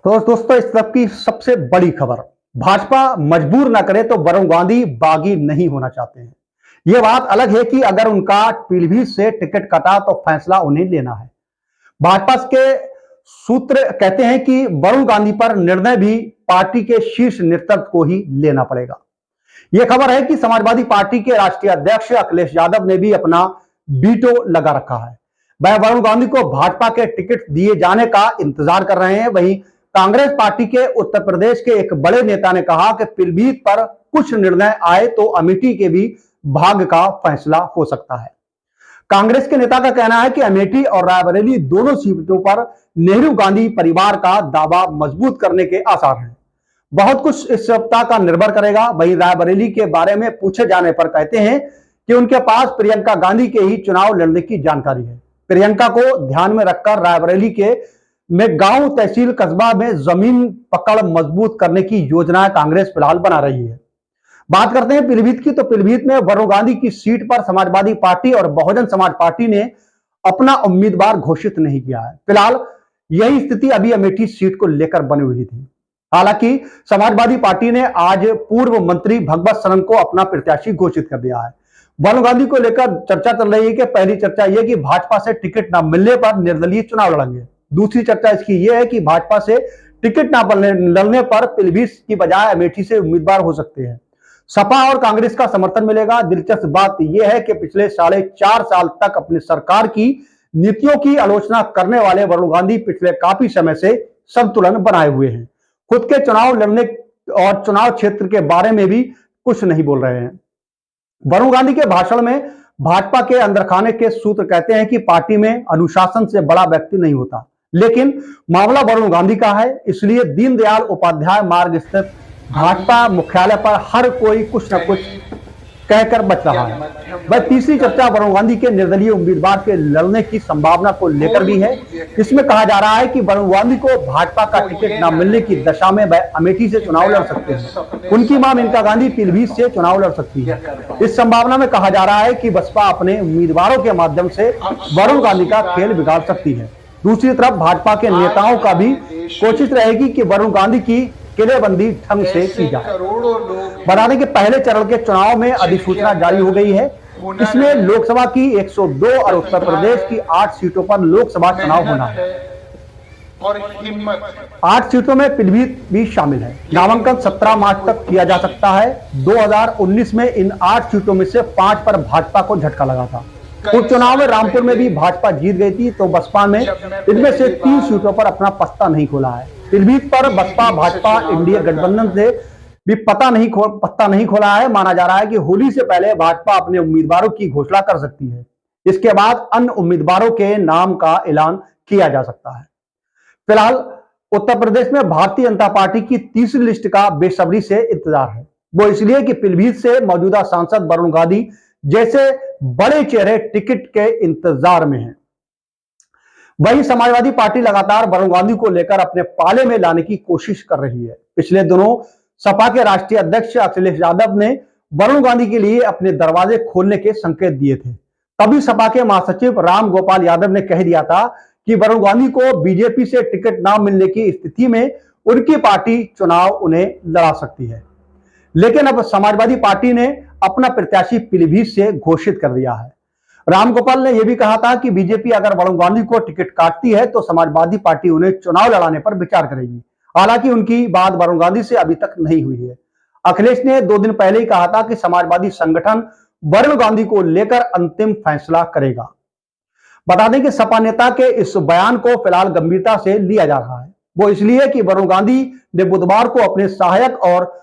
तो दोस्तों इस तरफ की सबसे बड़ी खबर, भाजपा मजबूर ना करे तो वरुण गांधी बागी नहीं होना चाहते हैं। यह बात अलग है कि अगर उनका पीलीभीत से टिकट कटा तो फैसला उन्हें लेना है। भाजपा के सूत्र कहते हैं कि वरुण गांधी पर निर्णय भी पार्टी के शीर्ष नेतृत्व को ही लेना पड़ेगा। यह खबर है कि समाजवादी पार्टी के राष्ट्रीय अध्यक्ष अखिलेश यादव ने भी अपना वीटो लगा रखा है। वह वरुण गांधी को भाजपा के टिकट दिए जाने का इंतजार कर रहे हैं। वहीं कांग्रेस पार्टी के उत्तर प्रदेश के एक बड़े नेता ने कहा कि पीलीभीत पर कुछ निर्णय आए तो अमेठी के भी भाग्य का फैसला हो सकता है। कांग्रेस के नेता का कहना है कि अमेठी और रायबरेली दोनों सीटों पर नेहरू गांधी परिवार का दावा मजबूत करने के आसार हैं। बहुत कुछ इस सप्ताह का निर्भर करेगा। वहीं रायबरेली के बारे में पूछे जाने पर कहते हैं कि उनके पास प्रियंका गांधी के ही चुनाव लड़ने की जानकारी है। प्रियंका को ध्यान में रखकर रायबरेली के गांव तहसील कस्बा में जमीन पकड़ मजबूत करने की योजना कांग्रेस फिलहाल बना रही है। बात करते हैं पीलीभीत की, तो पीलीभीत में वरुण गांधी की सीट पर समाजवादी पार्टी और बहुजन समाज पार्टी ने अपना उम्मीदवार घोषित नहीं किया है। फिलहाल यही स्थिति अभी अमेठी सीट को लेकर बनी हुई थी। हालांकि समाजवादी पार्टी ने आज पूर्व मंत्री भगवत सरन को अपना प्रत्याशी घोषित कर दिया है। वरुण गांधी को लेकर चर्चा चल रही है कि पहली चर्चा यह कि भाजपा से टिकट न मिलने पर निर्दलीय चुनाव लड़ेंगे। दूसरी चर्चा इसकी यह है कि भाजपा से टिकट न लड़ने पर पीलीभीत की बजाय अमेठी से उम्मीदवार हो सकते हैं। सपा और कांग्रेस का समर्थन मिलेगा। दिलचस्प बात यह है कि पिछले 4.5 साल तक अपनी सरकार की नीतियों की आलोचना करने वाले वरुण गांधी पिछले काफी समय से संतुलन बनाए हुए हैं। खुद के चुनाव लड़ने और चुनाव क्षेत्र के बारे में भी कुछ नहीं बोल रहे हैं। वरुण गांधी के भाषण में भाजपा के अंदरखाने के सूत्र कहते हैं कि पार्टी में अनुशासन से बड़ा व्यक्ति नहीं होता, लेकिन मामला वरुण गांधी का है। इसलिए दीनदयाल उपाध्याय मार्ग स्थित भाजपा मुख्यालय पर हर कोई कुछ न कुछ कहकर बच रहा है। वह तीसरी चर्चा वरुण गांधी के निर्दलीय उम्मीदवार के लड़ने की संभावना को लेकर भी है। इसमें कहा जा रहा है कि वरुण गांधी को भाजपा का टिकट न मिलने की दशा में वह अमेठी से चुनाव लड़ सकते हैं। उनकी मां मेनका गांधी पीलीभीत से चुनाव लड़ सकती है। इस संभावना में कहा जा रहा है कि बसपा अपने उम्मीदवारों के माध्यम से वरुण गांधी का खेल बिगाड़ सकती है। दूसरी तरफ भाजपा के नेताओं का भी कोशिश रहेगी कि वरुण गांधी की किलेबंदी ढंग से की जाए। बता दें कि पहले चरण के चुनाव में अधिसूचना जारी हो गई है। इसमें लोकसभा की 102 और उत्तर प्रदेश की 8 सीटों पर लोकसभा चुनाव होना है। 8 सीटों में पीलीभीत भी शामिल है। नामांकन 17 मार्च तक किया जा सकता है। 2019 में इन 8 सीटों में से 5 पर भाजपा को झटका लगा था। उपचुनाव में रामपुर में भी भाजपा जीत गई थी, तो बसपा में इनमें से 3 सीटों पर अपना पत्ता नहीं खोला है। पीलीभीत पर बसपा भाजपा इंडिया गठबंधन से भी पत्ता नहीं खोला है। माना जा रहा है कि होली से पहले भाजपा अपने उम्मीदवारों की घोषणा कर सकती है। इसके बाद अन्य उम्मीदवारों के नाम का ऐलान किया जा सकता है। फिलहाल उत्तर प्रदेश में भारतीय जनता पार्टी की तीसरी लिस्ट का बेसब्री से इंतजार है। वो इसलिए कि पीलीभीत से मौजूदा सांसद वरुण गांधी जैसे बड़े चेहरे टिकट के इंतजार में हैं। वहीं समाजवादी पार्टी लगातार वरुण गांधी को लेकर अपने पाले में लाने की कोशिश कर रही है। पिछले दिनों सपा के राष्ट्रीय अध्यक्ष अखिलेश यादव ने वरुण गांधी के लिए अपने दरवाजे खोलने के संकेत दिए थे। तभी सपा के महासचिव राम गोपाल यादव ने कह दिया था कि वरुण गांधी को बीजेपी से टिकट न मिलने की स्थिति में उनकी पार्टी चुनाव उन्हें लड़ा सकती है। लेकिन अब समाजवादी पार्टी ने अपना प्रत्याशी पीलीभीत से घोषित कर दिया है। रामगोपाल ने यह भी कहा था कि बीजेपी अगर वरुण गांधी को टिकट काटती है तो समाजवादी पार्टी उन्हें चुनाव लड़ाने पर विचार करेगी। हालांकि उनकी बात वरुण गांधी से अभी तक नहीं हुई है। अखिलेश ने 2 दिन पहले ही कहा था कि समाजवादी संगठन वरुण गांधी को लेकर अंतिम फैसला करेगा। बता दें कि सपा नेता के इस बयान को फिलहाल गंभीरता से लिया जा रहा है। वो इसलिए कि वरुण गांधी ने बुधवार को अपने सहायक और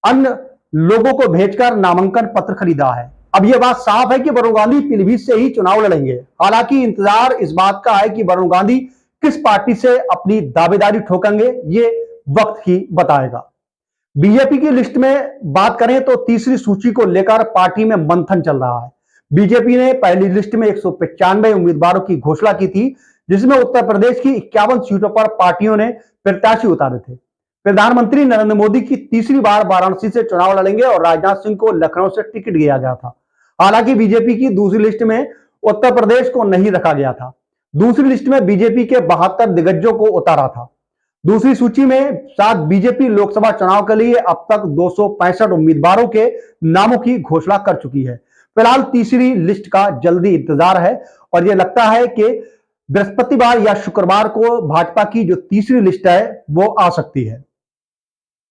अन्य लोगों को भेजकर नामांकन पत्र खरीदा है। अब यह बात साफ है कि वरुण गांधी पीलीभीत से ही चुनाव लड़ेंगे। हालांकि इंतजार इस बात का है कि वरुण गांधी किस पार्टी से अपनी दावेदारी ठोकेंगे, ये वक्त ही बताएगा। बीजेपी की लिस्ट में बात करें तो तीसरी सूची को लेकर पार्टी में मंथन चल रहा है। बीजेपी ने पहली लिस्ट में 195 उम्मीदवारों की घोषणा की थी, जिसमें उत्तर प्रदेश की 51 सीटों पर पार्टियों ने प्रत्याशी उतारे थे। प्रधानमंत्री नरेंद्र मोदी की तीसरी बार वाराणसी से चुनाव लड़ेंगे और राजनाथ सिंह को लखनऊ से टिकट दिया गया था। हालांकि बीजेपी की दूसरी लिस्ट में उत्तर प्रदेश को नहीं रखा गया था। दूसरी लिस्ट में बीजेपी के 72 दिग्गजों को उतारा था। दूसरी सूची में साथ बीजेपी लोकसभा चुनाव के लिए अब तक 265 उम्मीदवारों के नामों की घोषणा कर चुकी है। फिलहाल तीसरी लिस्ट का जल्दी इंतजार है और यह लगता है कि बृहस्पतिवार या शुक्रवार को भाजपा की जो तीसरी लिस्ट है वो आ सकती है।